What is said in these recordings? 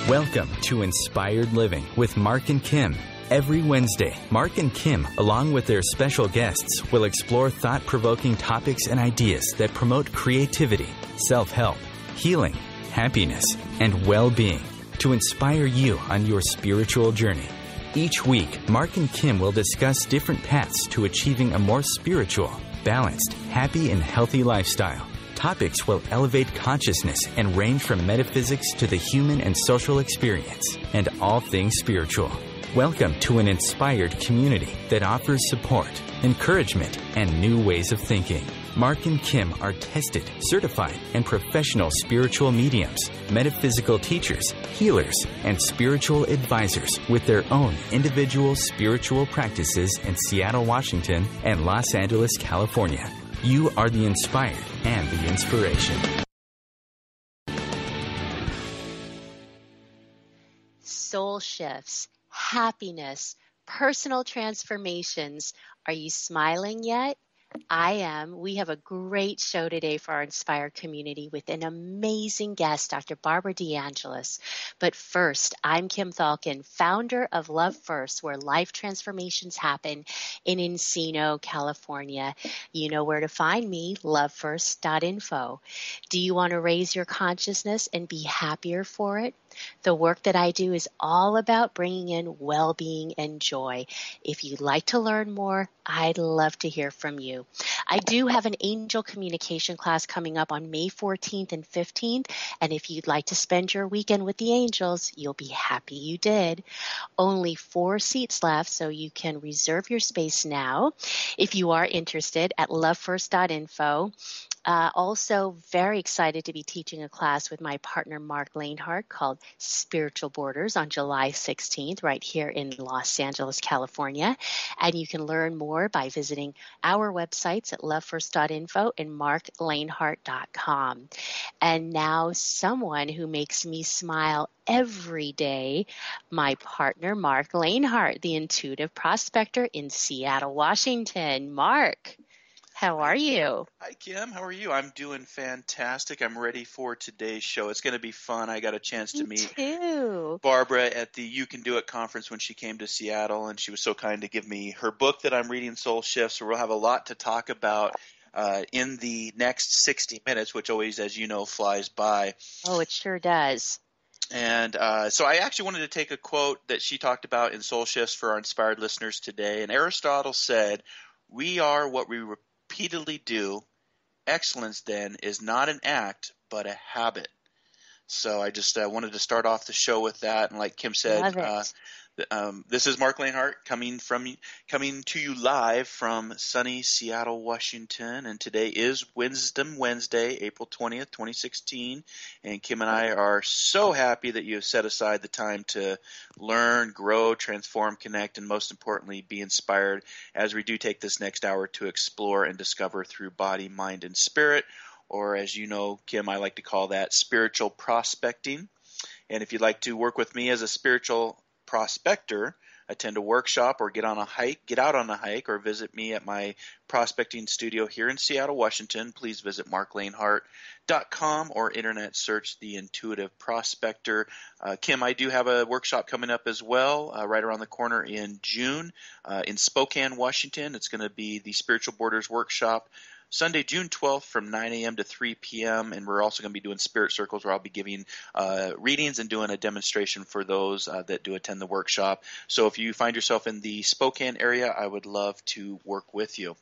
Welcome to Inspired Living with Mark and Kim. Every Wednesday, Mark and Kim, along with their special guests, will explore thought-provoking topics and ideas that promote creativity, self-help, healing, happiness, and well-being to inspire you on your spiritual journey. Each week, Mark and Kim will discuss different paths to achieving a more spiritual, balanced, happy, and healthy lifestyle. Topics will elevate consciousness and range from metaphysics to the human and social experience, and all things spiritual. Welcome to an inspired community that offers support, encouragement, and new ways of thinking. Mark and Kim are tested, certified, and professional spiritual mediums, metaphysical teachers, healers, and spiritual advisors with their own individual spiritual practices in Seattle, Washington, and Los Angeles, California. You are the inspired and the inspiration. Soul shifts, happiness, personal transformations. Are you smiling yet? I am. We have a great show today for our Inspired community with an amazing guest, Dr. Barbara Angelis. But first, I'm Kim Thalken, founder of Love First, where life transformations happen in Encino, California. You know where to find me, lovefirst.info. Do you want to raise your consciousness and be happier for it? The work that I do is all about bringing in well-being and joy. If you'd like to learn more, I'd love to hear from you. I do have an angel communication class coming up on May 14th and 15th, and if you'd like to spend your weekend with the angels, you'll be happy you did. Only 4 seats left, so you can reserve your space now if you are interested at lovefirst.info. Also very excited to be teaching a class with my partner Mark Lanehart called Spiritual Borders on July 16th right here in Los Angeles, California. And you can learn more by visiting our websites at lovefirst.info and marklanehart.com. And now someone who makes me smile every day, my partner Mark Lanehart, the intuitive prospector in Seattle, Washington. Mark, how are you? Hi, Kim. How are you? I'm doing fantastic. I'm ready for today's show. It's going to be fun. I got a chance to meet Barbara at the You Can Do It conference when she came to Seattle, and she was so kind to give me her book that I'm reading, Soul Shifts. So we'll have a lot to talk about in the next 60 minutes, which always, as you know, flies by. Oh, it sure does. And so I actually wanted to take a quote that she talked about in Soul Shifts for our inspired listeners today. And Aristotle said, "We are what we repeatedly do. Excellence, then, is not an act, but a habit." So I just wanted to start off the show with that. And like Kim said, this is Mark Lanehart coming to you live from sunny Seattle, Washington. And today is Wisdom Wednesday, April 20th, 2016. And Kim and I are so happy that you have set aside the time to learn, grow, transform, connect, and most importantly, be inspired as we do take this next hour to explore and discover through body, mind, and spirit. Or as you know, Kim, I like to call that spiritual prospecting. And if you'd like to work with me as a spiritual prospector, attend a workshop or get out on a hike, or visit me at my prospecting studio here in Seattle, Washington, please visit marklanehart.com or internet search The Intuitive Prospector. Kim, I do have a workshop coming up as well right around the corner in June in Spokane, Washington. It's going to be the Spiritual Borders Workshop, Sunday, June 12th from 9 a.m. to 3 p.m., and we're also going to be doing spirit circles where I'll be giving readings and doing a demonstration for those that do attend the workshop. So if you find yourself in the Spokane area, I would love to work with you.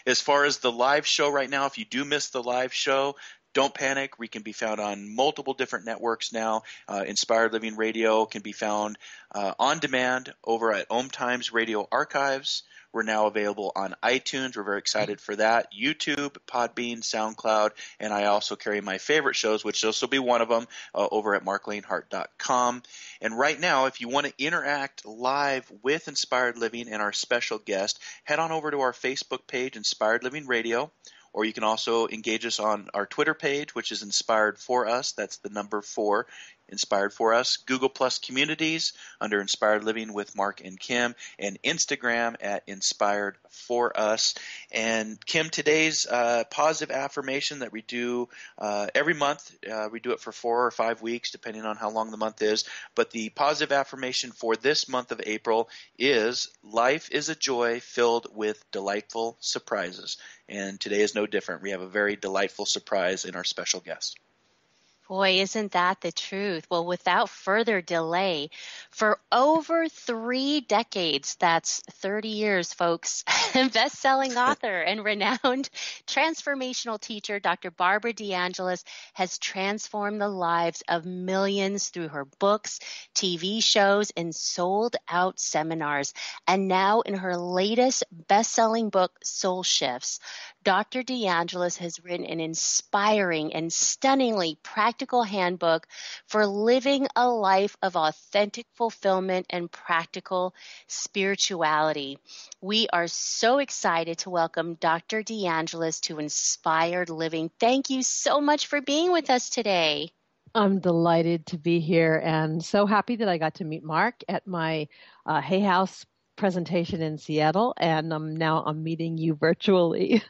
As far as the live show right now, if you do miss the live show, don't panic. We can be found on multiple different networks now. Inspired Living Radio can be found on demand over at OMTimes Radio Archives. We're now available on iTunes. We're very excited for that. YouTube, Podbean, SoundCloud, and I also carry my favorite shows, which this will be one of them, over at marklanehart.com. And right now, if you want to interact live with Inspired Living and our special guest, head on over to our Facebook page, Inspired Living Radio. Or you can also engage us on our Twitter page, which is Inspired For Us. That's the number 4, Inspired for Us, Google Plus Communities under Inspired Living with Mark and Kim, and Instagram at Inspired for Us. And Kim, today's positive affirmation that we do every month, we do it for 4 or 5 weeks, depending on how long the month is. But the positive affirmation for this month of April is life is a joy filled with delightful surprises. And today is no different. We have a very delightful surprise in our special guest. Boy, isn't that the truth? Well, without further delay, for over 3 decades, that's 30 years, folks, best-selling author and renowned transformational teacher, Dr. Barbara DeAngelis, has transformed the lives of millions through her books, TV shows, and sold-out seminars. And now in her latest best-selling book, Soul Shifts, Dr. DeAngelis has written an inspiring and stunningly practical handbook for living a life of authentic fulfillment and practical spirituality. We are so excited to welcome Dr. DeAngelis to Inspired Living. Thank you so much for being with us today. I'm delighted to be here and so happy that I got to meet Mark at my Hay House presentation in Seattle, and now I'm meeting you virtually.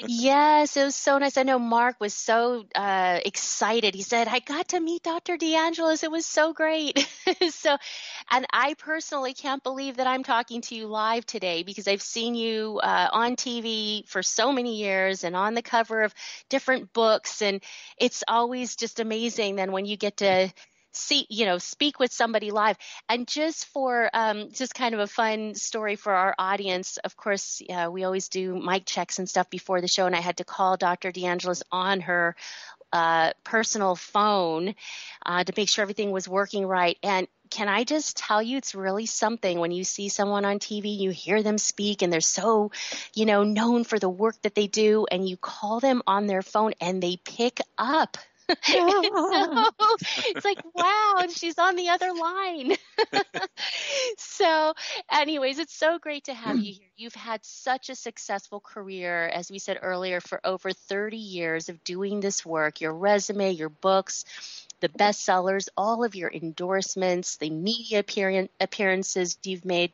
Yes, it was so nice. I know Mark was so excited. He said, I got to meet Dr. DeAngelis. It was so great. And I personally can't believe that I'm talking to you live today because I've seen you on TV for so many years and on the cover of different books. And it's always just amazing then when you get to speak with somebody live. And just for just kind of a fun story for our audience, of course, we always do mic checks and stuff before the show, and I had to call Dr. DeAngelis on her personal phone to make sure everything was working right. And can I just tell you, it's really something when you see someone on TV, you hear them speak, and they're so, known for the work that they do, and you call them on their phone and they pick up. It's like, wow, and she's on the other line. So anyways, it's so great to have you here. You've had such a successful career, as we said earlier, for over 30 years of doing this work, your resume, your books, the bestsellers, all of your endorsements, the media appearances you've made.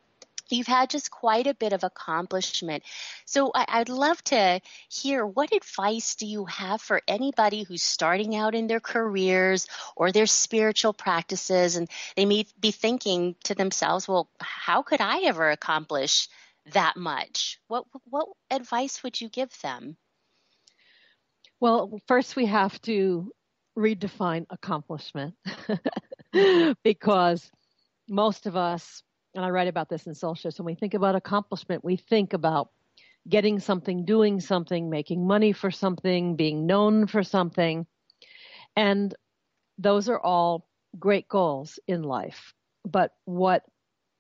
You've had just quite a bit of accomplishment. So I'd love to hear, what advice do you have for anybody who's starting out in their careers or their spiritual practices, and they may be thinking to themselves, well, how could I ever accomplish that much? What advice would you give them? Well, first we have to redefine accomplishment because most of us, and I write about this in Soul Shifts, when we think about accomplishment, we think about getting something, doing something, making money for something, being known for something. And those are all great goals in life. But what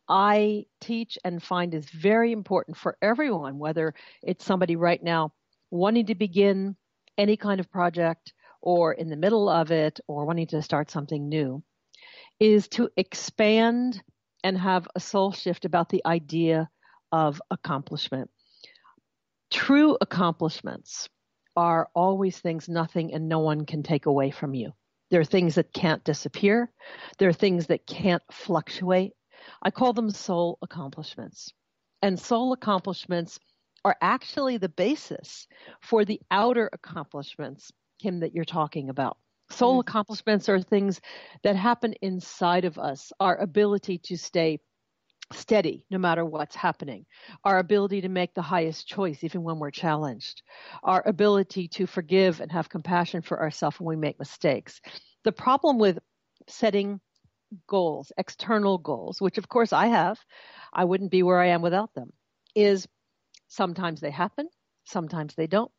I teach and find is very important for everyone, whether it's somebody right now wanting to begin any kind of project or in the middle of it or wanting to start something new, is to expand and have a soul shift about the idea of accomplishment. True accomplishments are always things nothing and no one can take away from you. There are things that can't disappear. There are things that can't fluctuate. I call them soul accomplishments. And soul accomplishments are actually the basis for the outer accomplishments, Kim, that you're talking about. Soul accomplishments are things that happen inside of us, our ability to stay steady no matter what's happening, our ability to make the highest choice even when we're challenged, our ability to forgive and have compassion for ourselves when we make mistakes. The problem with setting goals, external goals, which of course I wouldn't be where I am without them, is sometimes they happen, sometimes they don't.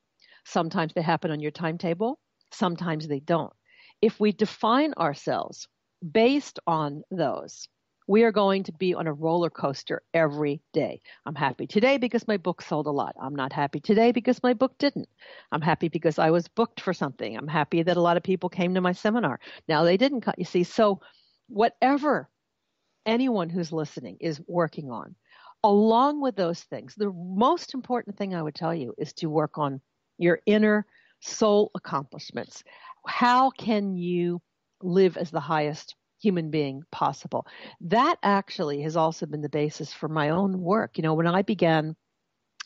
Sometimes they happen on your timetable, sometimes they don't. If we define ourselves based on those, we are going to be on a roller coaster every day. I'm happy today because my book sold a lot. I'm not happy today because my book didn't. I'm happy because I was booked for something. I'm happy that a lot of people came to my seminar. Now they didn't cut, you see. So whatever anyone who's listening is working on, along with those things, the most important thing I would tell you is to work on your inner soul accomplishments. How can you live as the highest human being possible. That actually has also been the basis for my own work. When I began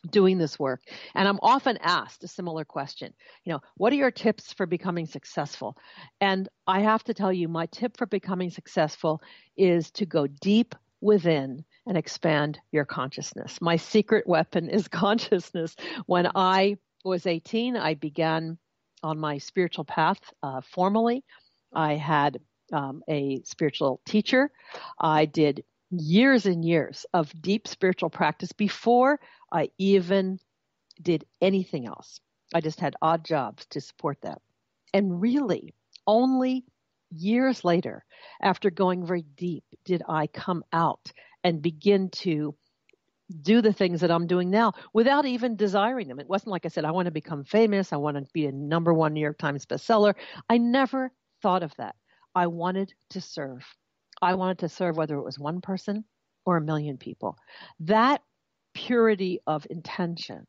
doing this work, and I'm often asked a similar question, what are your tips for becoming successful? And I have to tell you, my tip for becoming successful is to go deep within and expand your consciousness. My secret weapon is consciousness. When I was 18, I began on my spiritual path formally. I had a spiritual teacher. I did years and years of deep spiritual practice before I even did anything else. I just had odd jobs to support that. And really, only years later, after going very deep, did I come out and begin to do the things that I'm doing now without even desiring them. It wasn't like I said, I want to become famous. I want to be a #1 New York Times bestseller. I never thought of that. I wanted to serve. I wanted to serve whether it was one person or 1 million people. That purity of intention,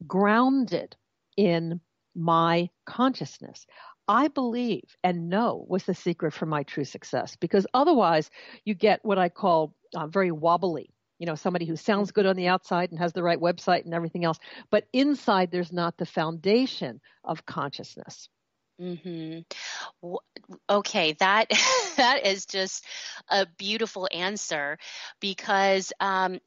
grounded in my consciousness, I believe and know was the secret for my true success, because otherwise you get what I call very wobbly. Somebody who sounds good on the outside and has the right website and everything else, but inside there's not the foundation of consciousness. Mm-hmm. Okay, that is just a beautiful answer, because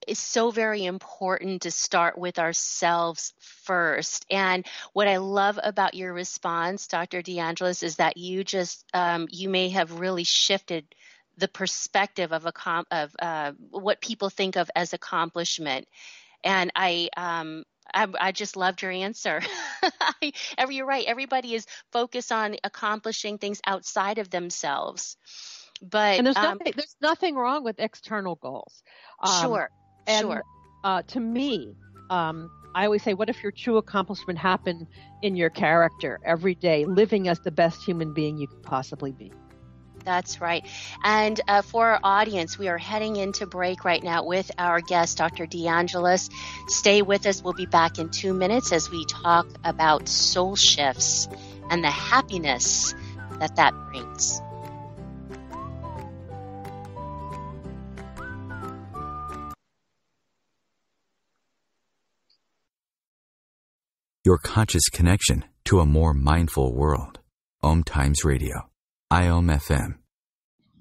it's so very important to start with ourselves first. And what I love about your response, Dr. DeAngelis, is that you just you may have really shifted the perspective of what people think of as accomplishment. And I just loved your answer. You're right. Everybody is focused on accomplishing things outside of themselves. But and there's nothing wrong with external goals. Sure. To me, I always say, what if your true accomplishment happened in your character every day, living as the best human being you could possibly be? That's right. And for our audience, we are heading into break right now with our guest, Dr. DeAngelis. Stay with us. We'll be back in 2 minutes as we talk about soul shifts and the happiness that brings. Your conscious connection to a more mindful world. OMTimes Radio. IOM FM.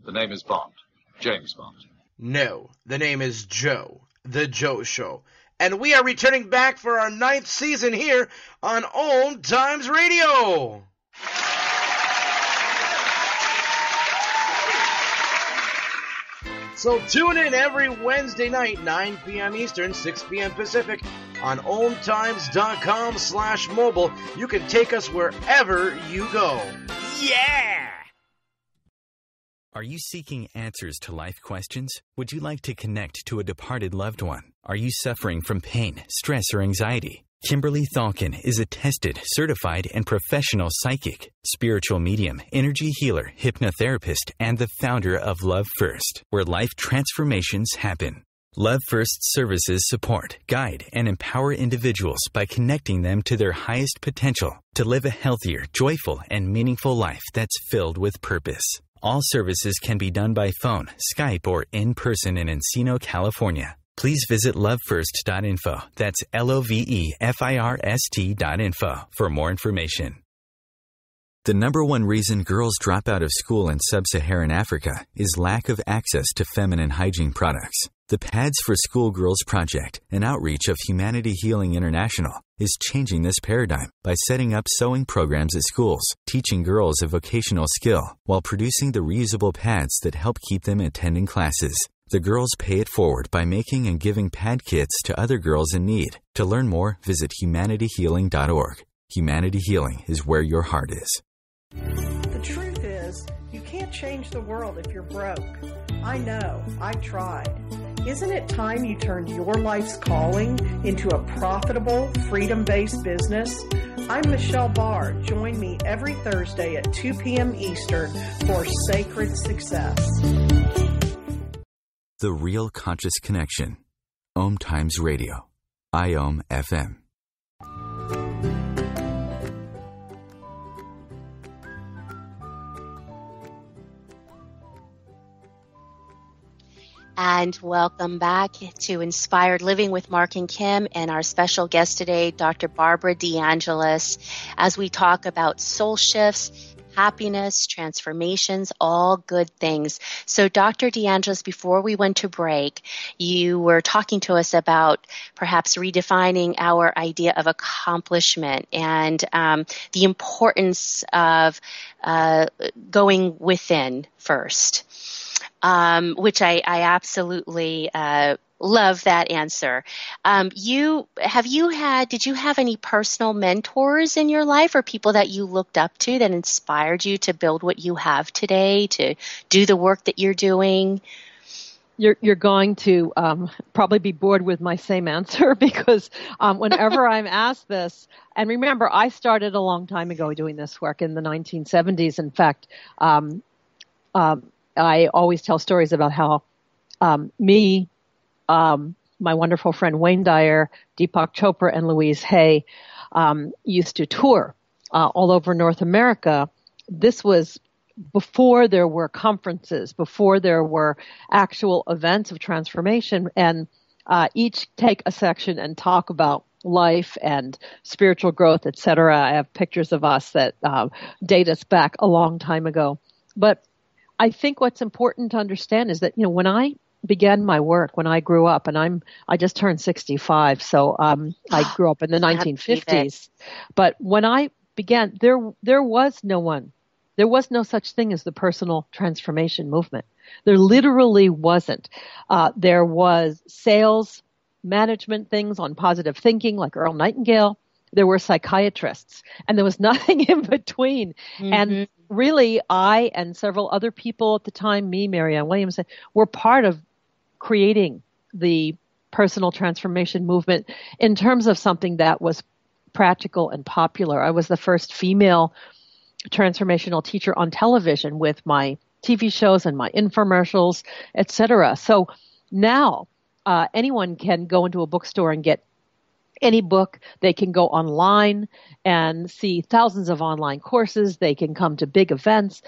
The name is Bond. James Bond. No, the name is Joe. The Joe Show. And we are returning back for our 9th season here on OMTimes Radio. So tune in every Wednesday night, 9 p.m. Eastern, 6 p.m. Pacific, on OMTimes.com/mobile. You can take us wherever you go. Yeah! Are you seeking answers to life questions? Would you like to connect to a departed loved one? Are you suffering from pain, stress, or anxiety? Kimberly Thalkin is a tested, certified, and professional psychic, spiritual medium, energy healer, hypnotherapist, and the founder of Love First, where life transformations happen. Love First services support, guide, and empower individuals by connecting them to their highest potential to live a healthier, joyful, and meaningful life that's filled with purpose. All services can be done by phone, Skype, or in person in Encino, California. Please visit lovefirst.info. That's lovefirst.info for more information. The #1 reason girls drop out of school in sub-Saharan Africa is lack of access to feminine hygiene products. The Pads for Schoolgirls Project, an outreach of Humanity Healing International, is changing this paradigm by setting up sewing programs at schools, teaching girls a vocational skill, while producing the reusable pads that help keep them attending classes. The girls pay it forward by making and giving pad kits to other girls in need. To learn more, visit humanityhealing.org. Humanity Healing is where your heart is. The truth is, you can't change the world if you're broke. I know, I've tried. Isn't it time you turned your life's calling into a profitable, freedom-based business? I'm Michelle Barr. Join me every Thursday at 2 p.m. Eastern for Sacred Success. The Real Conscious Connection. OMTimes Radio. IOM FM. And welcome back to Inspired Living with Mark and Kim and our special guest today, Dr. Barbara Angelis, as we talk about soul shifts, happiness, transformations, all good things. So Dr. Angelis, before we went to break, you were talking to us about perhaps redefining our idea of accomplishment and the importance of going within first. Which I absolutely love that answer. Did you have any personal mentors in your life or people that you looked up to that inspired you to build what you have today, to do the work that you're doing? You're going to probably be bored with my same answer because whenever I'm asked this, and remember, I started a long time ago doing this work in the 1970s. In fact, I always tell stories about how my wonderful friend Wayne Dyer, Deepak Chopra, and Louise Hay used to tour all over North America. This was before there were conferences, before there were actual events of transformation, and each take a section and talk about life and spiritual growth, etc. I have pictures of us that date us back a long time ago. But I think what's important to understand is that, when I began my work, when I grew up, and I just turned 65, so I grew up in the 1950s. But when I began, there was no one. There was no such thing as the personal transformation movement. There literally wasn't. There was sales, management things on positive thinking like Earl Nightingale. There were psychiatrists, and there was nothing in between. Mm-hmm. And really, I and several other people at the time, me, Marianne Williamson, were part of creating the personal transformation movement in terms of something that was practical and popular. I was the first female transformational teacher on television with my TV shows and my infomercials, etc. So now anyone can go into a bookstore and get any book. They can go online and see thousands of online courses. They can come to big events.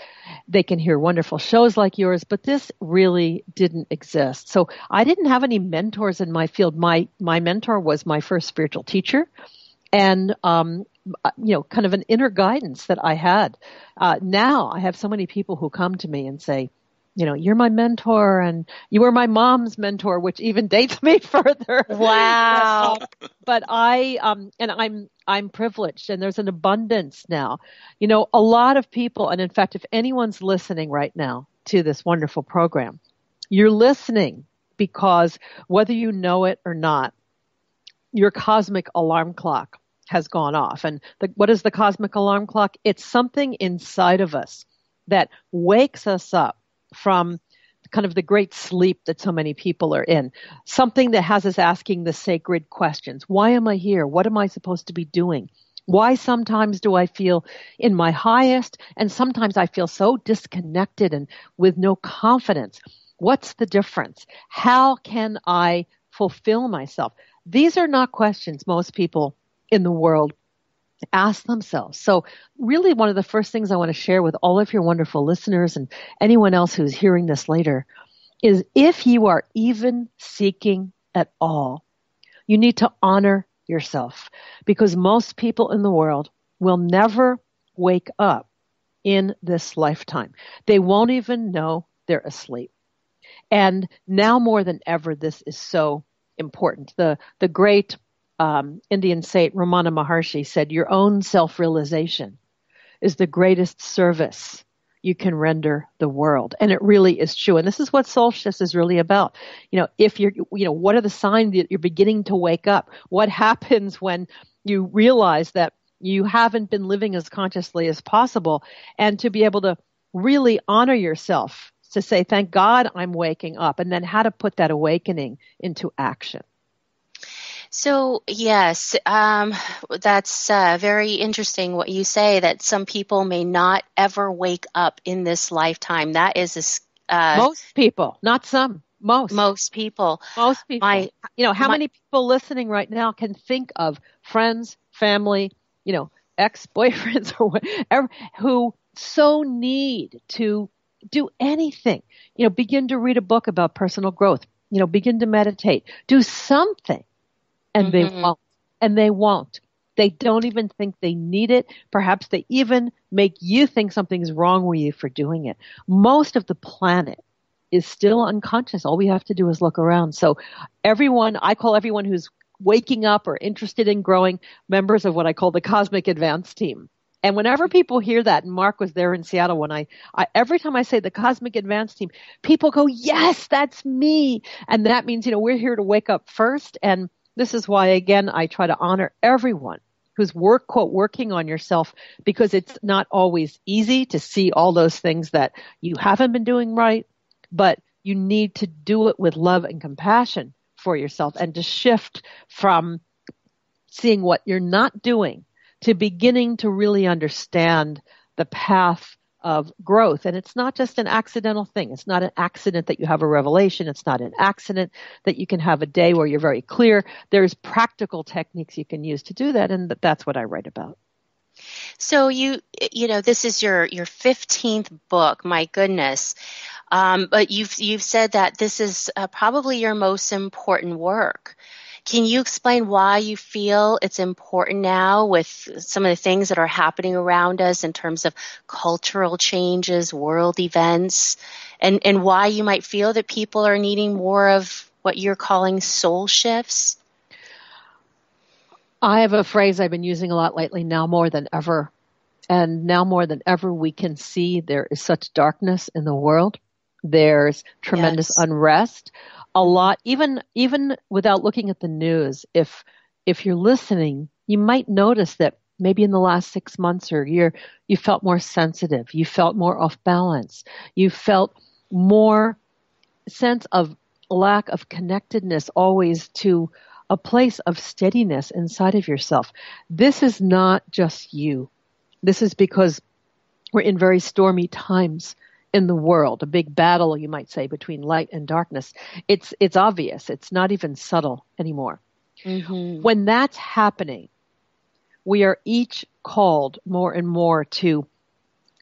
They can hear wonderful shows like yours, but this really didn't exist. So I didn't have any mentors in my field. My mentor was my first spiritual teacher and, kind of an inner guidance that I had. Now I have so many people who come to me and say, you're my mentor and you were my mom's mentor, which even dates me further. Wow. But I'm privileged and there's an abundance now. A lot of people, and in fact, if anyone's listening right now to this wonderful program, you're listening because whether you know it or not, your cosmic alarm clock has gone off. And what is the cosmic alarm clock? It's something inside of us that wakes us up from kind of the great sleep that so many people are in. Something that has us asking the sacred questions. Why am I here? What am I supposed to be doing? Why sometimes do I feel in my highest and sometimes I feel so disconnected and with no confidence? What's the difference? How can I fulfill myself? These are not questions most people in the world ask themselves. So really one of the first things I want to share with all of your wonderful listeners and anyone else who's hearing this later is if you are even seeking at all, you need to honor yourself because most people in the world will never wake up in this lifetime. They won't even know they're asleep. And now more than ever, this is so important. The great Indian saint Ramana Maharshi said, your own self-realization is the greatest service you can render the world. And it really is true. And this is what solstice is really about. If what are the signs that you're beginning to wake up? What happens when you realize that you haven't been living as consciously as possible? And to be able to really honor yourself, to say, thank God I'm waking up, and then how to put that awakening into action. So yes, that's very interesting what you say, that some people may not ever wake up in this lifetime. That is most people, not some. Most people. Most people. How many people listening right now can think of friends, family, ex-boyfriends or whatever, who so need to do anything. Begin to read a book about personal growth. Begin to meditate. Do something. And they won't. And they won't. They don't even think they need it. Perhaps they even make you think something's wrong with you for doing it. Most of the planet is still unconscious. All we have to do is look around. So I call everyone who's waking up or interested in growing members of what I call the Cosmic Advance Team. And whenever people hear that, and Mark was there in Seattle when I every time I say the Cosmic Advance Team, people go, yes, that's me. And that means, we're here to wake up first. And this is why, again, I try to honor everyone who's quote, working on yourself, because it's not always easy to see all those things that you haven't been doing right, but you need to do it with love and compassion for yourself and to shift from seeing what you're not doing to beginning to really understand the path of growth. And it's not just an accidental thing. It's not an accident that you have a revelation. It's not an accident that you can have a day where you're very clear. There's practical techniques you can use to do that, and that's what I write about. So this is your 15th book. My goodness. But you've said that this is probably your most important work. Can you explain why you feel it's important now with some of the things that are happening around us in terms of cultural changes, world events, and why you might feel that people are needing more of what you're calling soul shifts? I have a phrase I've been using a lot lately, now more than ever. And now more than ever, we can see there is such darkness in the world. There's tremendous unrest. A lot, even without looking at the news, if you're listening, you might notice that maybe in the last 6 months or a year, you felt more sensitive, you felt more off balance, you felt more sense of lack of connectedness always to a place of steadiness inside of yourself. This is not just you. This is because we're in very stormy times in the world, a big battle, you might say, between light and darkness. It's obvious. It's not even subtle anymore. Mm-hmm. When that's happening, we are each called more and more to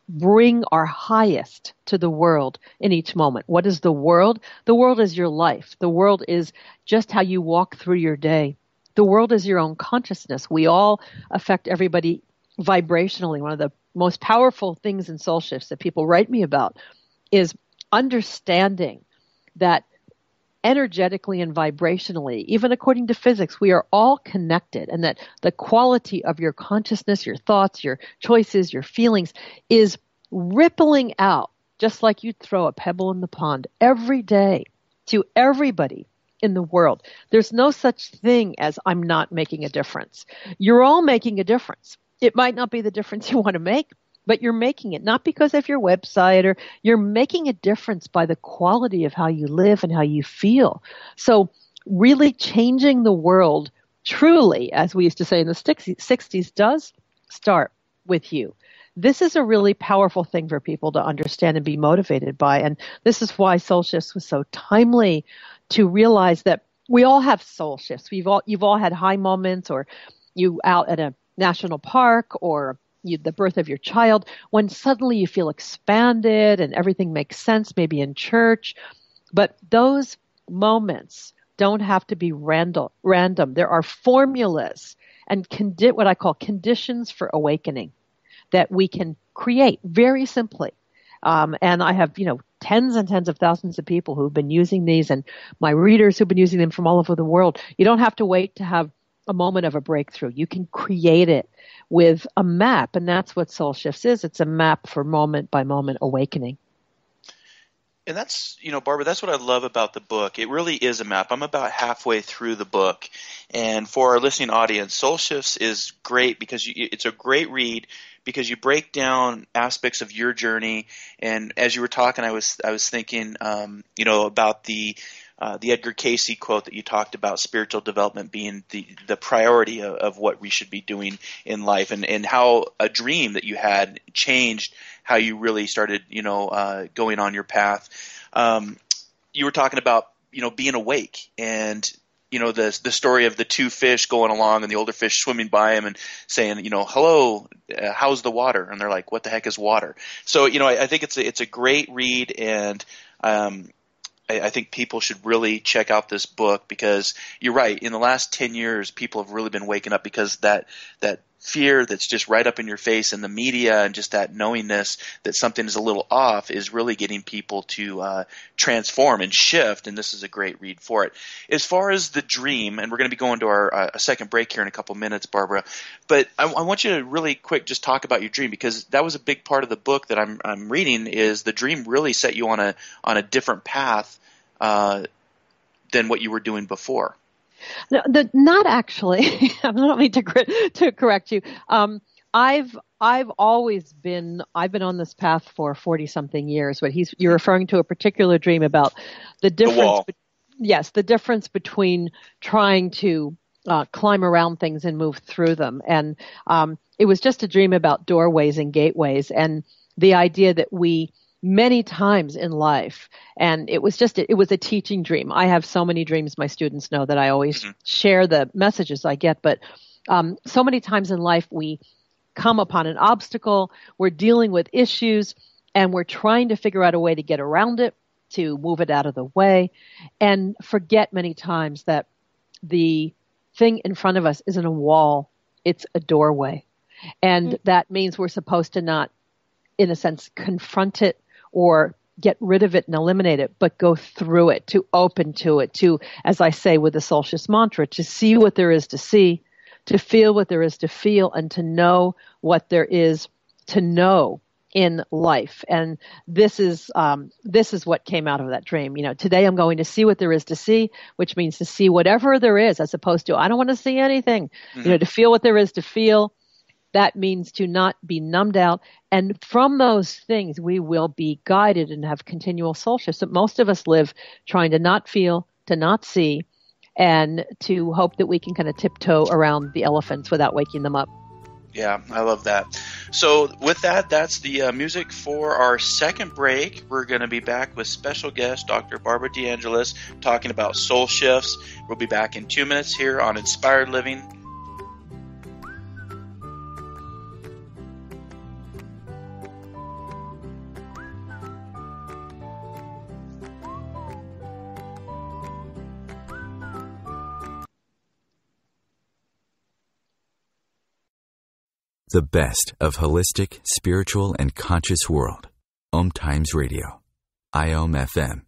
bring our highest to the world in each moment. What is the world? The world is your life. The world is just how you walk through your day. The world is your own consciousness. We all affect everybody vibrationally. One of the most powerful things in soul shifts that people write me about is understanding that energetically and vibrationally, even according to physics, we are all connected, and that the quality of your consciousness, your thoughts, your choices, your feelings is rippling out, just like you'd throw a pebble in the pond every day to everybody in the world. There's no such thing as I'm not making a difference. You're all making a difference. It might not be the difference you want to make, but you're making it, not because of your website, or you're making a difference by the quality of how you live and how you feel. So really changing the world truly, as we used to say in the 60s, does start with you. This is a really powerful thing for people to understand and be motivated by. And this is why Soul Shifts was so timely, to realize that we all have soul shifts. You've all had high moments, or you out at a national park, or the birth of your child, when suddenly you feel expanded and everything makes sense, maybe in church. But those moments don't have to be random. There are formulas and what I call conditions for awakening that we can create very simply. And I have, tens and tens of thousands of people who've been using these, and my readers who've been using them from all over the world. You don't have to wait to have a moment of a breakthrough. You can create it with a map, and that's what Soul Shifts is. It's a map for moment by moment awakening. And that's, Barbara, that's what I love about the book. It really is a map. I'm about halfway through the book. And for our listening audience, Soul Shifts is great because it's a great read, because you break down aspects of your journey. And as you were talking, I was thinking, about the Edgar Cayce quote that you talked about, spiritual development being the priority of what we should be doing in life, and how a dream that you had changed how you really started, going on your path. You were talking about, being awake, and, the story of the two fish going along and the older fish swimming by him and saying, hello, how's the water? And they're like, what the heck is water? So, I think it's a great read, and I think people should really check out this book, because you're right. In the last 10 years, people have really been waking up, because that fear that's just right up in your face in the media, and just that knowingness that something is a little off, is really getting people to transform and shift. And this is a great read for it. As far as the dream, and we're going to be going to our a second break here in a couple minutes, Barbara, but I want you to really quick just talk about your dream, because that was a big part of the book that I'm reading. Is the dream really set you on a different path than what you were doing before? No, not actually. I don't mean to correct you. I've always been on this path for 40 something years. But you're referring to a particular dream about the difference. The wall. Yes, the difference between trying to climb around things and move through them. And it was just a dream about doorways and gateways, and the idea that we many times in life, and it was a teaching dream. I have so many dreams. My students know that I always share the messages I get, but so many times in life we come upon an obstacle, we're dealing with issues, and we're trying to figure out a way to get around it, to move it out of the way, and forget many times that the thing in front of us isn't a wall, it's a doorway. And that means we're supposed to not, in a sense, confront it or get rid of it and eliminate it, but go through it, to open to it, to, as I say with the Solstice mantra, to see what there is to see, to feel what there is to feel, and to know what there is to know in life. And this is what came out of that dream. Today I'm going to see what there is to see, which means to see whatever there is, as opposed to, I don't want to see anything, to feel what there is to feel. That means to not be numbed out. And from those things, we will be guided and have continual soul shifts. So most of us live trying to not feel, to not see, and to hope that we can kind of tiptoe around the elephants without waking them up. Yeah, I love that. So with that, that's the music for our second break. We're going to be back with special guest Dr. Barbara Angelis talking about soul shifts. We'll be back in 2 minutes here on Inspired Living. The best of holistic, spiritual, and conscious world. OMTimes Radio. IOM FM.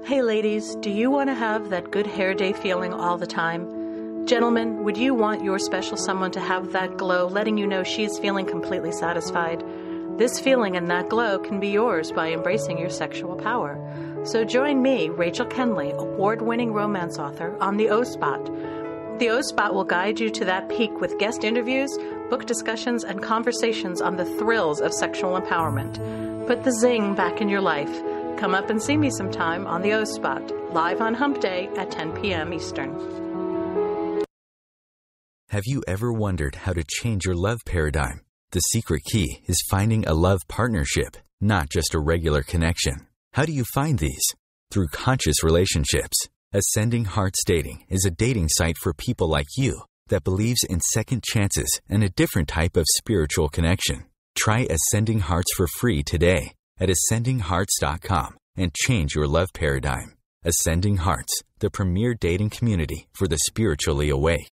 Hey ladies, do you want to have that good hair day feeling all the time? Gentlemen, would you want your special someone to have that glow, letting you know she's feeling completely satisfied? This feeling and that glow can be yours by embracing your sexual power. So join me, Rachel Kenley, award-winning romance author, on the O-Spot. The O-Spot will guide you to that peak with guest interviews, book discussions, and conversations on the thrills of sexual empowerment. Put the zing back in your life. Come up and see me sometime on the O-Spot, live on Hump Day at 10 p.m. Eastern. Have you ever wondered how to change your love paradigm? The secret key is finding a love partnership, not just a regular connection. How do you find these? Through conscious relationships. Ascending Hearts Dating is a dating site for people like you that believes in second chances and a different type of spiritual connection. Try Ascending Hearts for free today at ascendinghearts.com and change your love paradigm. Ascending Hearts, the premier dating community for the spiritually awake.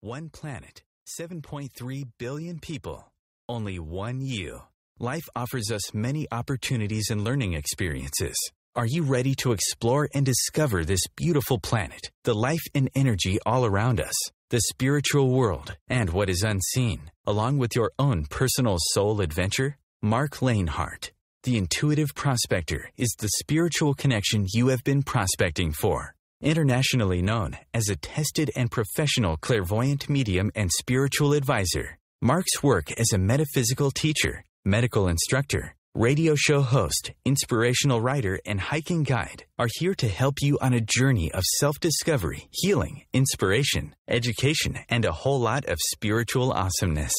One planet, 7.3 billion people, only one you. Life offers us many opportunities and learning experiences. Are you ready to explore and discover this beautiful planet, the life and energy all around us, the spiritual world, and what is unseen, along with your own personal soul adventure? Mark Lanehart, the intuitive prospector, is the spiritual connection you have been prospecting for. Internationally known as a tested and professional clairvoyant medium and spiritual advisor, Mark's work as a metaphysical teacher, medical instructor, radio show host, inspirational writer, and hiking guide are here to help you on a journey of self-discovery, healing, inspiration, education, and a whole lot of spiritual awesomeness.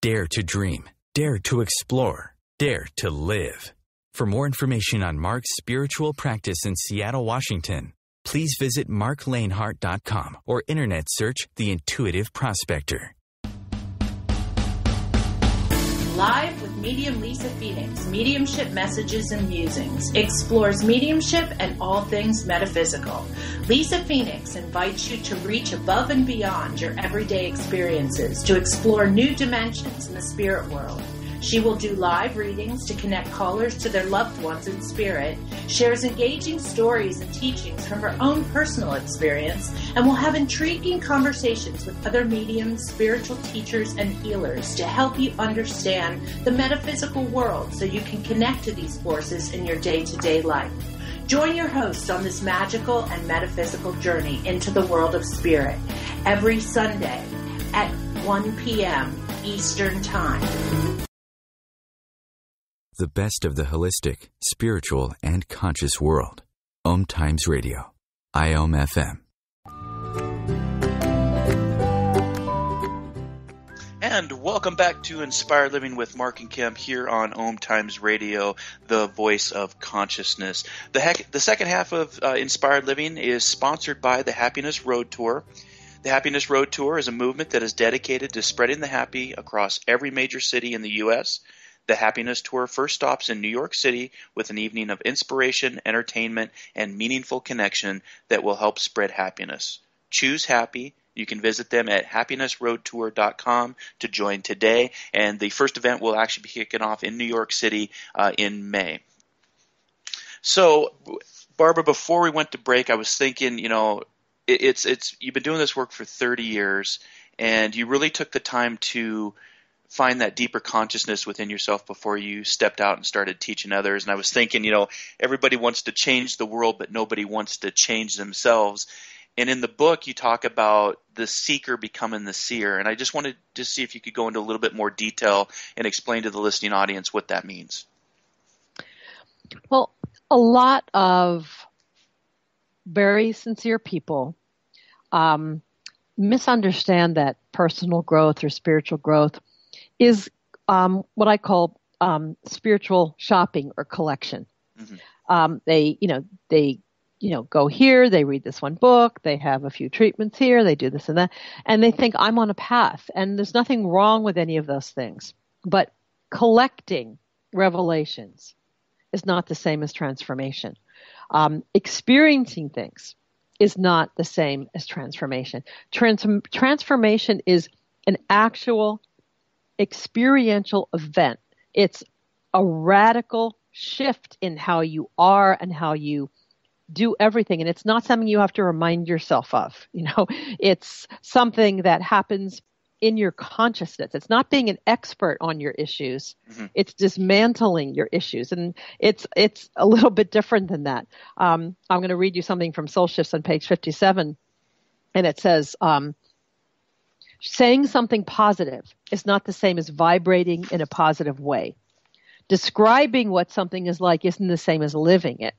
Dare to dream. Dare to explore. Dare to live. For more information on Mark's spiritual practice in Seattle, Washington, please visit marklanehart.com or internet search The Intuitive Prospector. Live with medium Lisa Phoenix, Mediumship Messages and Musings, explores mediumship and all things metaphysical. Lisa Phoenix invites you to reach above and beyond your everyday experiences, to explore new dimensions in the spirit world. She will do live readings to connect callers to their loved ones in spirit, shares engaging stories and teachings from her own personal experience, and will have intriguing conversations with other mediums, spiritual teachers, and healers to help you understand the metaphysical world so you can connect to these forces in your day-to-day life. Join your host on this magical and metaphysical journey into the world of spirit every Sunday at 1 p.m. Eastern Time. The best of the holistic, spiritual, and conscious world. OMTimes Radio. IOM FM. And welcome back to Inspired Living with Mark and Kim here on OMTimes Radio, the voice of consciousness. The second half of Inspired Living is sponsored by the Happiness Road Tour. The Happiness Road Tour is a movement that is dedicated to spreading the happy across every major city in the U.S. The Happiness Tour first stops in New York City with an evening of inspiration, entertainment, and meaningful connection that will help spread happiness. Choose happy. You can visit them at happinessroadtour.com to join today. And the first event will actually be kicking off in New York City in May. So, Barbara, before we went to break, I was thinking, it's you've been doing this work for 30 years, and you really took the time to find that deeper consciousness within yourself before you stepped out and started teaching others. And I was thinking, everybody wants to change the world, but nobody wants to change themselves. And in the book, you talk about the seeker becoming the seer. And I just wanted to see if you could go into a little bit more detail and explain to the listening audience what that means. Well, a lot of very sincere people misunderstand that personal growth or spiritual growth is what I call spiritual shopping or collection. Mm-hmm. They go here, they read this one book, they have a few treatments here, they do this and that, and they think I'm on a path. And there's nothing wrong with any of those things. But collecting revelations is not the same as transformation. Experiencing things is not the same as transformation. Transformation is an actual experiential event. It's a radical shift in how you are and how you do everything. And it's not something you have to remind yourself of. It's something that happens in your consciousness. It's not being an expert on your issues. Mm-hmm. It's dismantling your issues. And it's a little bit different than that. I'm going to read you something from Soul Shifts on page 57. And it says, saying something positive is not the same as vibrating in a positive way. Describing what something is like isn't the same as living it.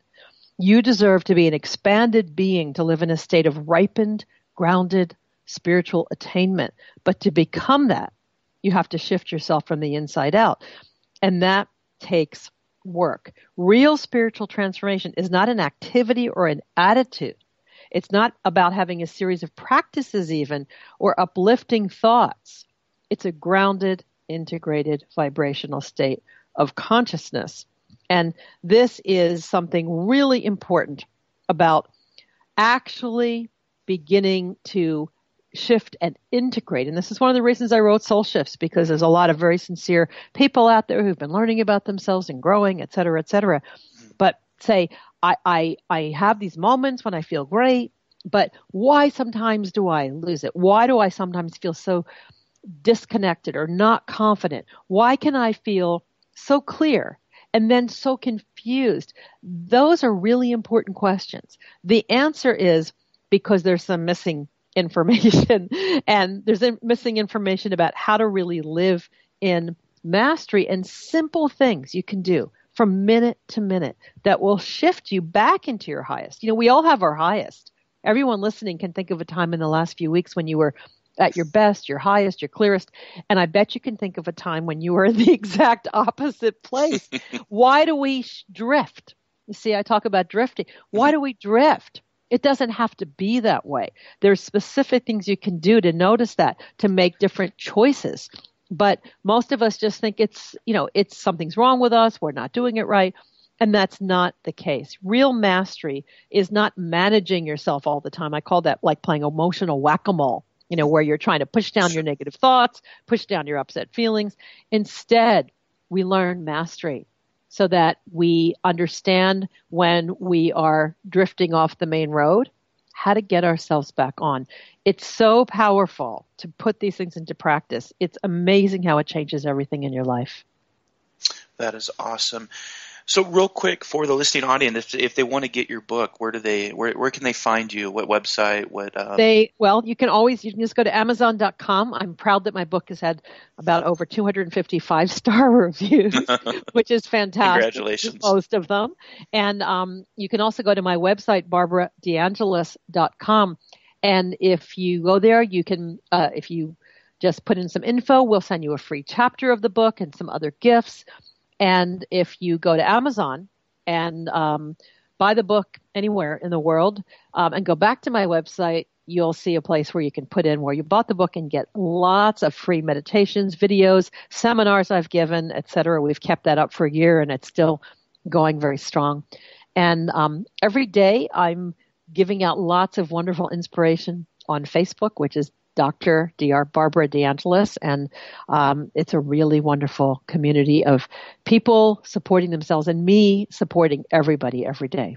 You deserve to be an expanded being, to live in a state of ripened, grounded, spiritual attainment. But to become that, you have to shift yourself from the inside out. And that takes work. Real spiritual transformation is not an activity or an attitude. It's not about having a series of practices even, or uplifting thoughts. It's a grounded, integrated, vibrational state of consciousness. And this is something really important about actually beginning to shift and integrate. And this is one of the reasons I wrote Soul Shifts, because there's a lot of very sincere people out there who've been learning about themselves and growing, et cetera, but say, I have these moments when I feel great, but why sometimes do I lose it? Why do I sometimes feel so disconnected or not confident? Why can I feel so clear and then so confused? Those are really important questions. The answer is because there's some missing information, and there's missing information about how to really live in mastery, and simple things you can do from minute to minute that will shift you back into your highest. We all have our highest. Everyone listening can think of a time in the last few weeks when you were at your best, your highest, your clearest. And I bet you can think of a time when you were in the exact opposite place. Why do we drift? You see, I talk about drifting. Why do we drift? It doesn't have to be that way. There's specific things you can do to notice that, to make different choices. But most of us just think it's something's wrong with us. We're not doing it right. And that's not the case. Real mastery is not managing yourself all the time. I call that like playing emotional whack-a-mole, where you're trying to push down your negative thoughts, push down your upset feelings. Instead, we learn mastery so that we understand when we are drifting off the main road, how to get ourselves back on. It's so powerful to put these things into practice. It's amazing how it changes everything in your life. That is awesome. So real quick for the listening audience, if they want to get your book, where can they find you? What website? You can just go to Amazon.com. I'm proud that my book has had about over 255 star reviews, which is fantastic. Congratulations. Most of them. And you can also go to my website, barbaradeangelis.com. And if you go there, you can, if you just put in some info, we'll send you a free chapter of the book and some other gifts. And if you go to Amazon and buy the book anywhere in the world and go back to my website, you'll see a place where you can put in where you bought the book and get lots of free meditations, videos, seminars I've given, etc. We've kept that up for a year and it's still going very strong. And every day I'm giving out lots of wonderful inspiration on Facebook, which is Dr. Barbara DeAngelis, and it's a really wonderful community of people supporting themselves and me supporting everybody every day.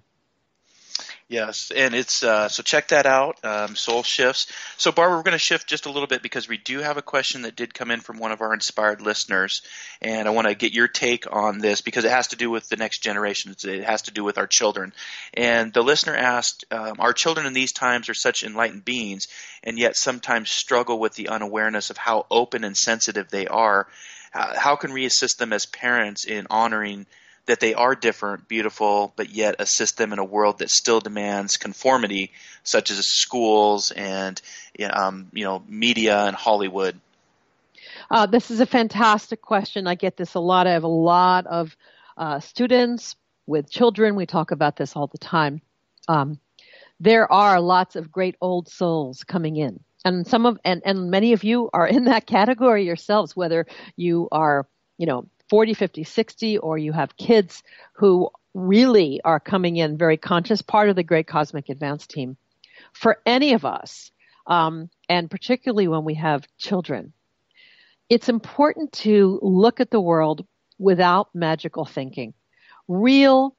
Yes, and it's so check that out, Soul Shifts. So Barbara, we're going to shift just a little bit because we do have a question that did come in from one of our inspired listeners, and I want to get your take on this because it has to do with the next generation. It has to do with our children. And the listener asked, our children in these times are such enlightened beings and yet sometimes struggle with the unawareness of how open and sensitive they are. How can we assist them as parents in honoring that they are different, beautiful, but yet assist them in a world that still demands conformity, such as schools and media and Hollywood? This is a fantastic question. I get this a lot. I have a lot of students with children. We talk about this all the time. There are lots of great old souls coming in, and and many of you are in that category yourselves, whether you are, 40, 50, 60, or you have kids who really are coming in very conscious, part of the Great Cosmic Advance team. For any of us, and particularly when we have children, it's important to look at the world without magical thinking. Real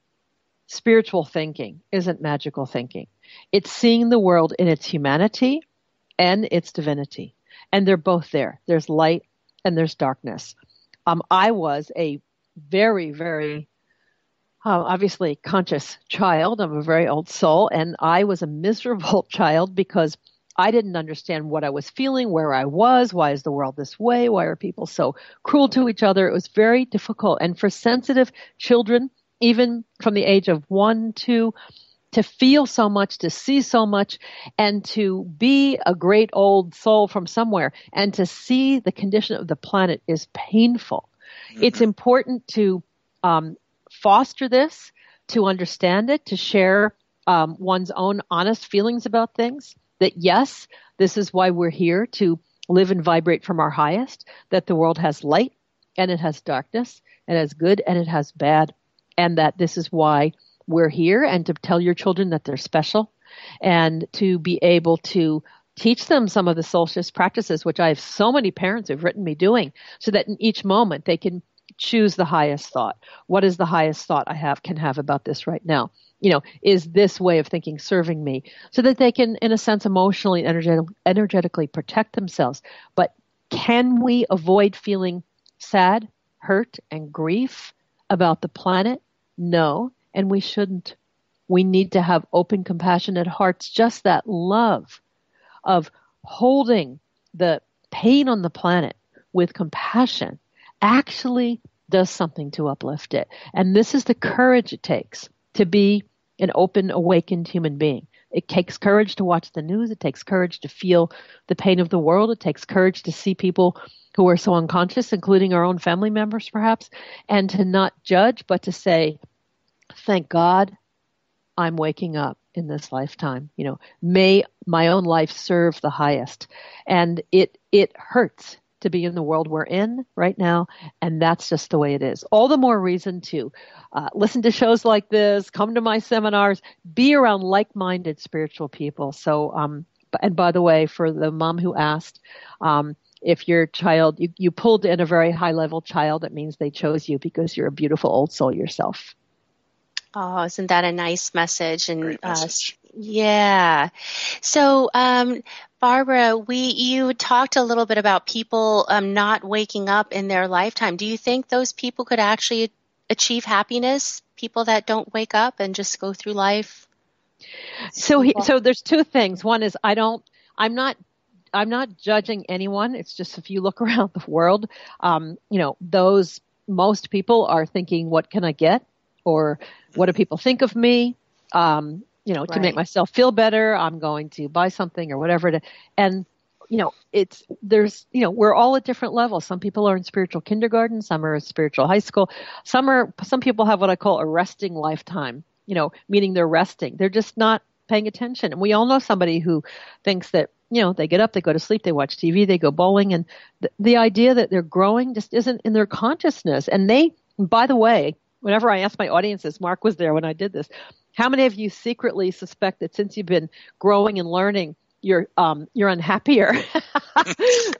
spiritual thinking isn't magical thinking. It's seeing the world in its humanity and its divinity. And they're both there. There's light and there's darkness. I was a very, very obviously conscious child. I'm a very old soul, and I was a miserable child because I didn't understand what I was feeling, where I was, why is the world this way, why are people so cruel to each other. It was very difficult. And for sensitive children, even from the age of 1, 2, to feel so much, to see so much, and to be a great old soul from somewhere, and to see the condition of the planet is painful. Mm-hmm. It's important to foster this, to understand it, to share one's own honest feelings about things, that yes, this is why we're here, to live and vibrate from our highest, that the world has light, and it has darkness, it has good, and it has bad, and that this is why we're here, and to tell your children that they're special, and to be able to teach them some of the soul shift practices, which I have so many parents who've written me doing, so that in each moment they can choose the highest thought. What is the highest thought I can have about this right now? Is this way of thinking serving me? So that they can, in a sense, emotionally, energetically protect themselves. But can we avoid feeling sad, hurt, and grief about the planet? No. And we shouldn't. We need to have open, compassionate hearts, just that love of holding the pain on the planet with compassion actually does something to uplift it. And this is the courage it takes to be an open, awakened human being. It takes courage to watch the news. It takes courage to feel the pain of the world. It takes courage to see people who are so unconscious, including our own family members perhaps, and to not judge, but to say, thank God I'm waking up in this lifetime. May my own life serve the highest. And it hurts to be in the world we're in right now, and that's just the way it is. All the more reason to listen to shows like this, come to my seminars, be around like-minded spiritual people. So, and by the way, for the mom who asked, if your child, you pulled in a very high-level child, it means they chose you because you're a beautiful old soul yourself. Oh, isn't that a nice message? And Great message. Yeah. So, Barbara, you talked a little bit about people not waking up in their lifetime. Do you think those people could actually achieve happiness? People that don't wake up and just go through life? So there's two things. One is I'm not judging anyone. It's just if you look around the world, most people are thinking, what can I get? Or what do people think of me? To make myself feel better, I'm going to buy something or whatever. We're all at different levels. Some people are in spiritual kindergarten, some are in spiritual high school. Some people have what I call a resting lifetime, meaning they're resting. They're just not paying attention. And we all know somebody who thinks that, they get up, they go to sleep, they watch TV, they go bowling. And the idea that they're growing just isn't in their consciousness. And by the way, whenever I ask my audiences, Mark was there when I did this, how many of you secretly suspect that since you've been growing and learning, you're unhappier?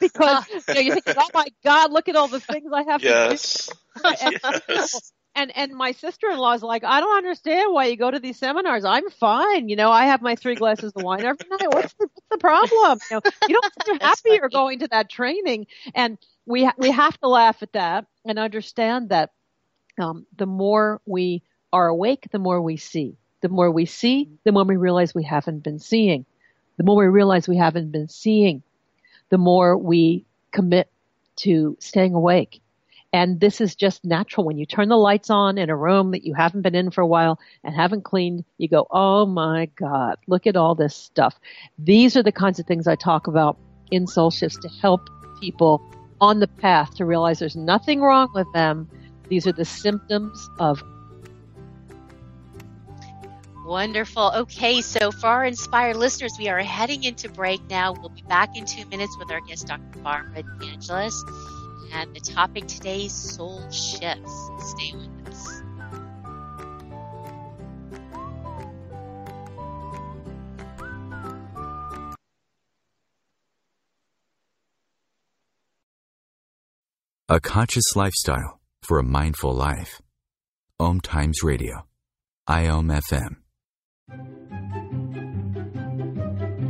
Because you think, oh my God, look at all the things I have to do. Yes. And my sister-in-law is like, I don't understand why you go to these seminars. I'm fine. I have my 3 glasses of wine every night. What's the problem? You don't seem happy or going to that training. And we have to laugh at that and understand that the more we are awake, the more we see. The more we see, the more we realize we haven't been seeing. The more we realize we haven't been seeing, the more we commit to staying awake. And this is just natural. When you turn the lights on in a room that you haven't been in for a while and haven't cleaned, you go, oh my God, look at all this stuff. These are the kinds of things I talk about in Soul Shifts to help people on the path to realize there's nothing wrong with them. These are the symptoms of. Wonderful. Okay, so for our inspired listeners, we are heading into break now. We'll be back in 2 minutes with our guest, Dr. Barbara Angelis. And the topic today is soul shifts. Stay with us. A conscious lifestyle for a mindful life. OMTimes Radio. IOM-FM.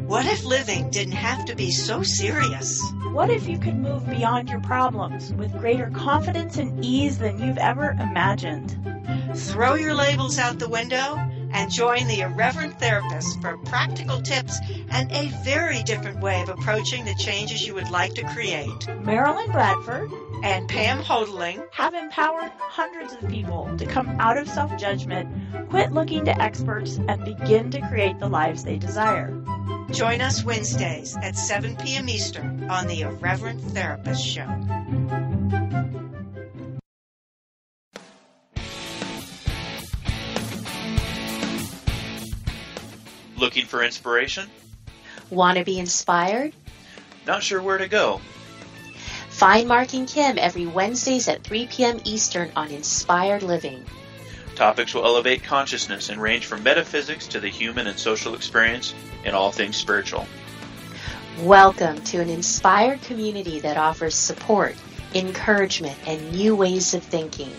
What if living didn't have to be so serious? What if you could move beyond your problems with greater confidence and ease than you've ever imagined? Throw your labels out the window and join the Irreverent Therapist for practical tips and a very different way of approaching the changes you would like to create. Marilyn Bradford and Pam Hodling have empowered hundreds of people to come out of self-judgment, quit looking to experts, and begin to create the lives they desire. Join us Wednesdays at 7 p.m. Eastern on the Irreverent Therapist Show. Looking for inspiration? Want to be inspired? Not sure where to go? Find Mark and Kim every Wednesdays at 3 p.m. Eastern on Inspired Living. Topics will elevate consciousness and range from metaphysics to the human and social experience in all things spiritual. Welcome to an inspired community that offers support, encouragement, and new ways of thinking.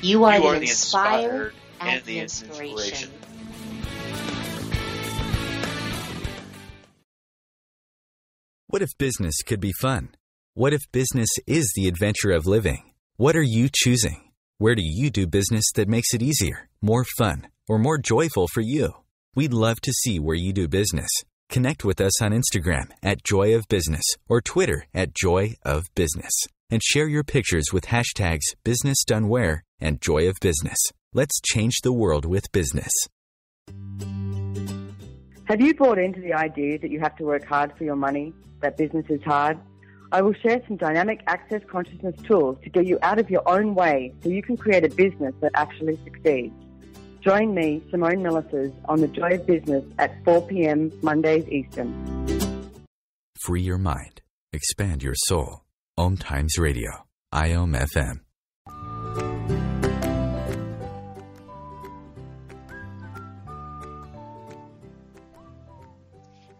You are the inspired and the inspiration. What if business could be fun? What if business is the adventure of living? What are you choosing? Where do you do business that makes it easier, more fun, or more joyful for you? We'd love to see where you do business. Connect with us on Instagram at Joy of Business or Twitter at Joy of Business. And share your pictures with hashtags BusinessDoneWhere and Joy of Business. Let's change the world with business. Have you bought into the idea that you have to work hard for your money, that business is hard? I will share some dynamic access consciousness tools to get you out of your own way so you can create a business that actually succeeds. Join me, Simone Millisers, on The Joy of Business at 4 p.m. Mondays Eastern. Free your mind. Expand your soul. OMTimes Radio. IOM FM.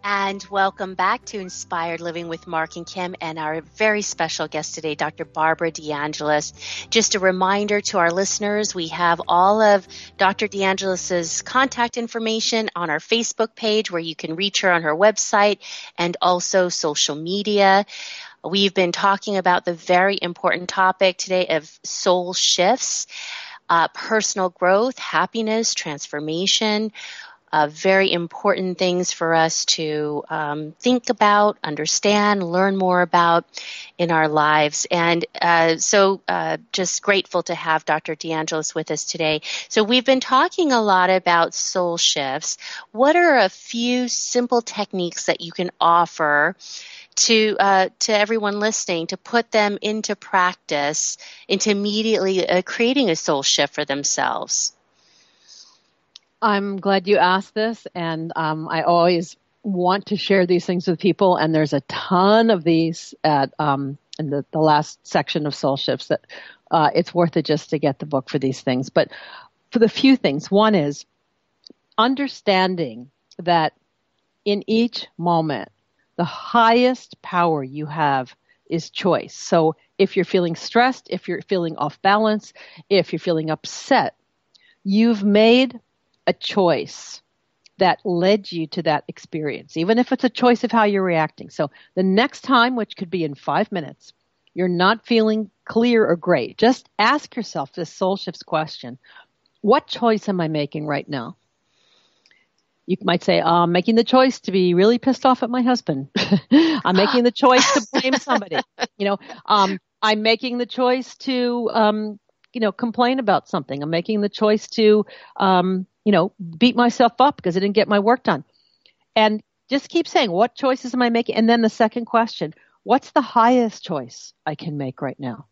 And welcome back to Inspired Living with Mark and Kim and our very special guest today, Dr. Barbara DeAngelis. Just a reminder to our listeners, we have all of Dr. DeAngelis's contact information on our Facebook page where you can reach her on her website and also social media. We've been talking about the very important topic today of soul shifts, personal growth, happiness, transformation. Very important things for us to think about, understand, learn more about in our lives. And so just grateful to have Dr. DeAngelis with us today. So we've been talking a lot about soul shifts. What are a few simple techniques that you can offer to everyone listening to put them into practice, into immediately creating a soul shift for themselves? I'm glad you asked this, and I always want to share these things with people, and there's a ton of these in the last section of Soul Shifts that it's worth it just to get the book for these things. But for the few things, one is understanding that in each moment, the highest power you have is choice. So if you're feeling stressed, if you're feeling off balance, if you're feeling upset, you've made a choice that led you to that experience, even if it's a choice of how you're reacting. So the next time, which could be in 5 minutes, you're not feeling clear or great, just ask yourself this soul shifts question. What choice am I making right now? You might say, I'm making the choice to be really pissed off at my husband. I'm making the choice to blame somebody. I'm making the choice to, complain about something. I'm making the choice to, beat myself up because I didn't get my work done. And just keep saying, what choices am I making? And then the second question, what's the highest choice I can make right now?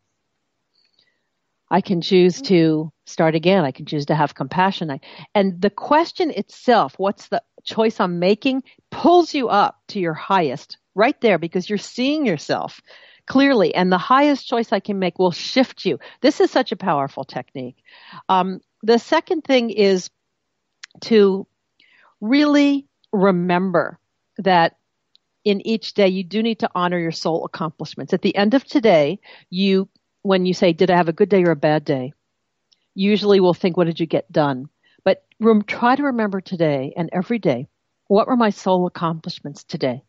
I can choose to start again. I can choose to have compassion. And the question itself, what's the choice I'm making, pulls you up to your highest right there because you're seeing yourself clearly. And the highest choice I can make will shift you. This is such a powerful technique. The second thing is to really remember that in each day you do need to honor your soul accomplishments. At the end of today, when you say, did I have a good day or a bad day? Usually we'll think, what did you get done? But try to remember today and every day, what were my soul accomplishments today?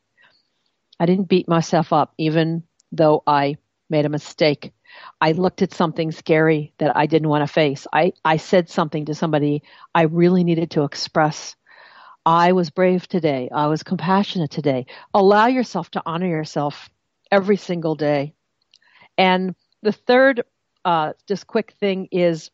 I didn't beat myself up even though I made a mistake. I looked at something scary that I didn't want to face. I said something to somebody I really needed to express. I was brave today. I was compassionate today. Allow yourself to honor yourself every single day. And the third, just quick thing is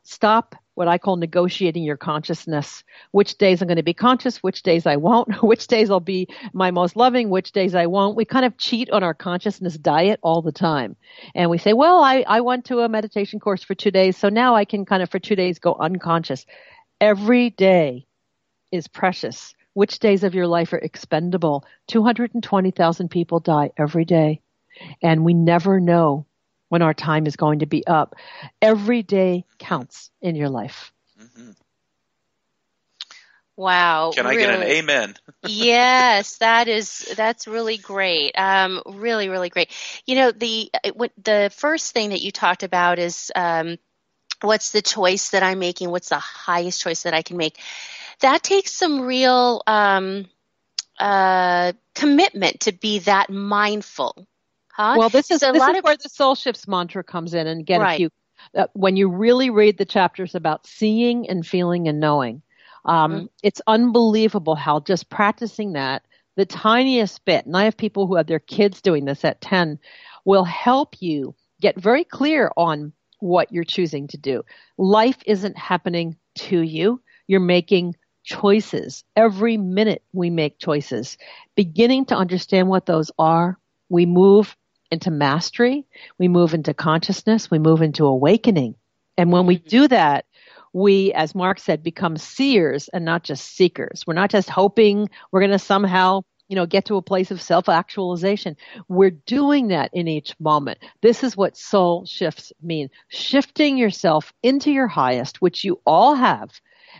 stop what I call negotiating your consciousness. Which days I'm going to be conscious, which days I won't, which days I'll be my most loving, which days I won't. We kind of cheat on our consciousness diet all the time. And we say, well, I went to a meditation course for 2 days, so now I can kind of for 2 days go unconscious. Every day is precious. Which days of your life are expendable? 220,000 people die every day. And we never know when our time is going to be up. Every day counts in your life. Mm-hmm. Wow. Can I get an amen? Yes, that's really great. Really, really great. The first thing that you talked about is what's the choice that I'm making? What's the highest choice that I can make? That takes some real commitment to be that mindful. Huh? Well, this is where the Soul Shifts mantra comes in. And again, when you really read the chapters about seeing and feeling and knowing, it's unbelievable how just practicing that, the tiniest bit, and I have people who have their kids doing this at 10, will help you get very clear on what you're choosing to do. Life isn't happening to you. You're making choices. Every minute we make choices. Beginning to understand what those are, we move into mastery, we move into consciousness, we move into awakening. And when we do that, we, as Mark said, become seers and not just seekers. We're not just hoping we're going to somehow, get to a place of self-actualization. We're doing that in each moment. This is what soul shifts mean. Shifting yourself into your highest, which you all have,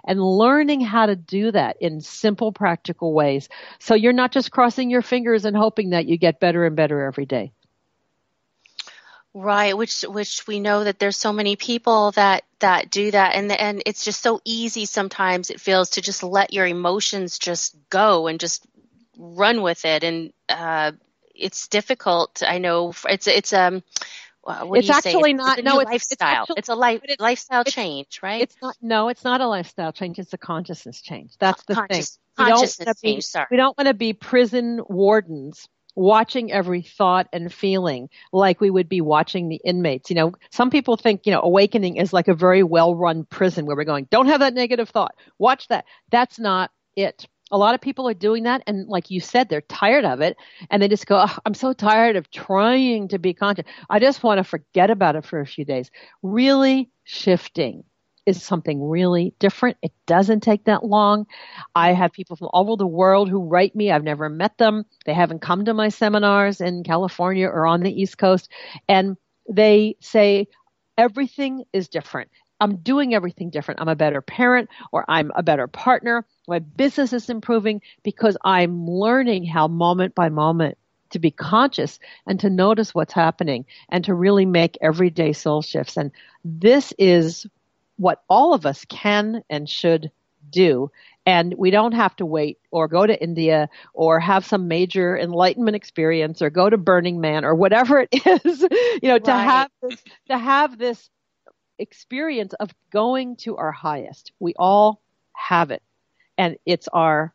and learning how to do that in simple, practical ways. So you're not just crossing your fingers and hoping that you get better and better every day. Right, which we know that there's so many people that do that, and it's just so easy sometimes it feels to just let your emotions just go and just run with it, and it's difficult. I know it's what do you say? It's a new lifestyle. It's a lifestyle change, right? It's not. No, it's not a lifestyle change. It's a consciousness change. That's the thing. Consciousness change. Sorry, we don't want to be prison wardens watching every thought and feeling like we would be watching the inmates. Some people think, awakening is like a very well-run prison where we're going, don't have that negative thought. Watch that. That's not it. A lot of people are doing that, and like you said, they're tired of it, and they just go, I'm so tired of trying to be conscious. I just want to forget about it for a few days. Really shifting is something really different. It doesn't take that long. I have people from all over the world who write me. I've never met them. They haven't come to my seminars in California or on the East Coast, and they say everything is different. I'm doing everything different. I'm a better parent, or I'm a better partner. My business is improving because I'm learning how moment by moment to be conscious and to notice what's happening and to really make everyday soul shifts. And this is what all of us can and should do. And we don't have to wait or go to India or have some major enlightenment experience or go to Burning Man or whatever it is, right. to have this experience of going to our highest. We all have it. And it's our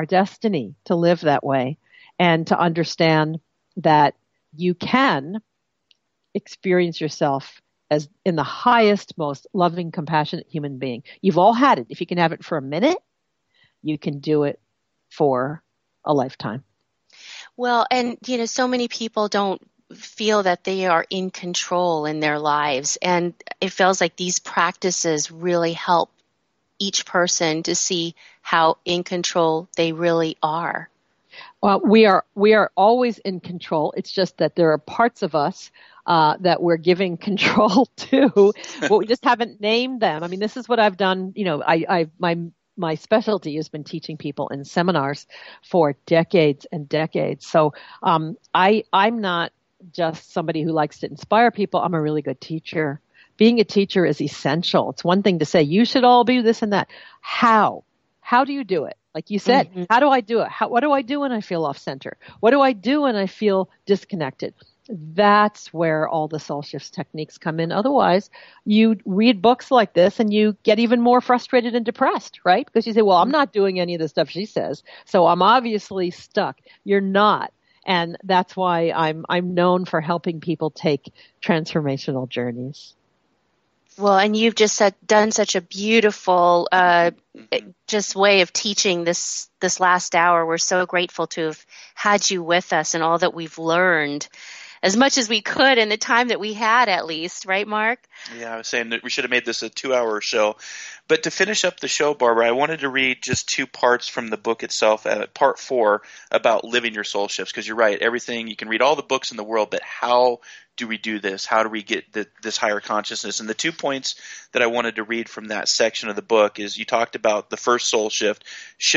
destiny to live that way and to understand that you can experience yourself as in the highest, most loving, compassionate human being. You've all had it. If you can have it for a minute, you can do it for a lifetime. Well, and, so many people don't feel that they are in control in their lives. And it feels like these practices really help each person to see how in control they really are. Well, we are always in control. It's just that there are parts of us that we're giving control to, but we just haven't named them. I mean, this is what I've done. My specialty has been teaching people in seminars for decades and decades. So I'm not just somebody who likes to inspire people. I'm a really good teacher. Being a teacher is essential. It's one thing to say, you should all be this and that. How? How do you do it? Like you said, How do I do it? What do I do when I feel off center? What do I do when I feel disconnected? That's where all the soul shifts techniques come in. Otherwise, you read books like this and you get even more frustrated and depressed, right? Because you say, well, I'm not doing any of the stuff she says, so I'm obviously stuck. You're not. And that's why I'm known for helping people take transformational journeys. Well, and you've just done such a beautiful just way of teaching this last hour. We're so grateful to have had you with us and all that we've learned, as much as we could in the time that we had, at least, right, Mark? Yeah, I was saying that we should have made this a 2-hour show. But to finish up the show, Barbara, I wanted to read just 2 parts from the book itself, part 4, about living your soul shifts, because you're right, everything, you can read all the books in the world, but how do we do this? How do we get this higher consciousness? And the 2 points that I wanted to read from that section of the book is you talked about the first soul shift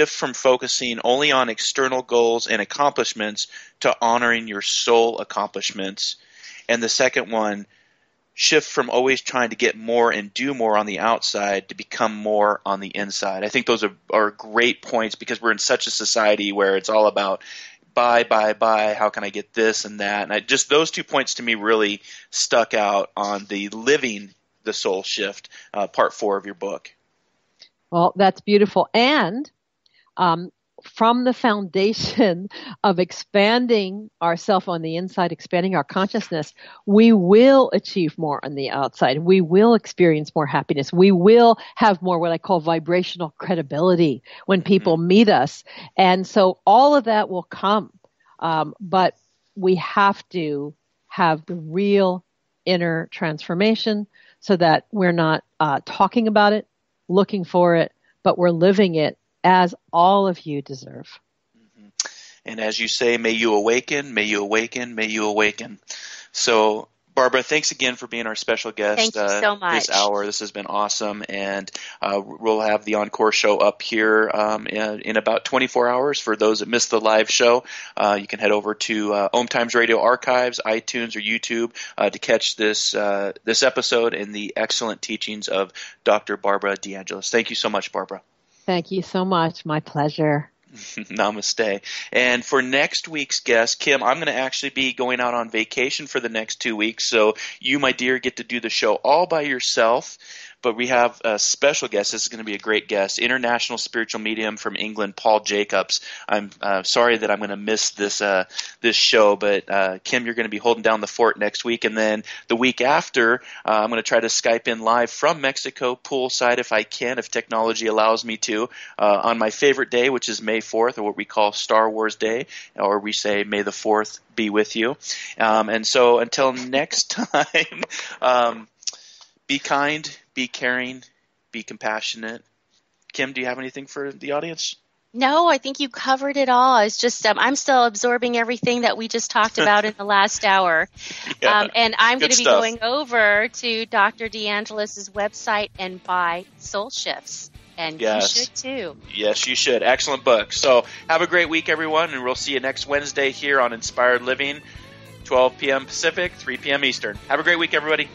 from focusing only on external goals and accomplishments to honoring your soul accomplishments. And the second one, shift from always trying to get more and do more on the outside to become more on the inside. I think those are great points because we're in such a society where it's all about buy, how can I get this and that? And those 2 points to me really stuck out on the living the soul shift, part 4 of your book. Well, that's beautiful. And from the foundation of expanding ourself on the inside, expanding our consciousness, we will achieve more on the outside. We will experience more happiness. We will have more what I call vibrational credibility when people meet us. And so all of that will come. But we have to have the real inner transformation so that we're not talking about it, looking for it, but we're living it as all of you deserve. And as you say, may you awaken, may you awaken, may you awaken. So, Barbara, thanks again for being our special guest. Thank you so much. This hour. This has been awesome. And we'll have the encore show up here in about 24 hours. For those that missed the live show, you can head over to OMTimes Radio Archives, iTunes, or YouTube to catch this episode and the excellent teachings of Dr. Barbara DeAngelis. Thank you so much, Barbara. Thank you so much. My pleasure. Namaste. And for next week's guest, Kim, I'm going to actually be going out on vacation for the next 2 weeks. So you, my dear, get to do the show all by yourself. But we have a special guest. This is going to be a great guest, international spiritual medium from England, Paul Jacobs. I'm sorry that I'm going to miss this show, but Kim, you're going to be holding down the fort next week. And then the week after, I'm going to try to Skype in live from Mexico, poolside if I can, if technology allows me to, on my favorite day, which is May 4th, or what we call Star Wars Day, or we say May the 4th be with you. And so until next time, be kind, be caring, be compassionate. Kim, do you have anything for the audience? No, I think you covered it all. It's just I'm still absorbing everything that we just talked about in the last hour. And I'm going to be going over to Dr. DeAngelis' website and buy Soul Shifts. And you should too. Yes, you should. Excellent book. So have a great week, everyone, and we'll see you next Wednesday here on Inspired Living, 12 p.m. Pacific, 3 p.m. Eastern. Have a great week, everybody.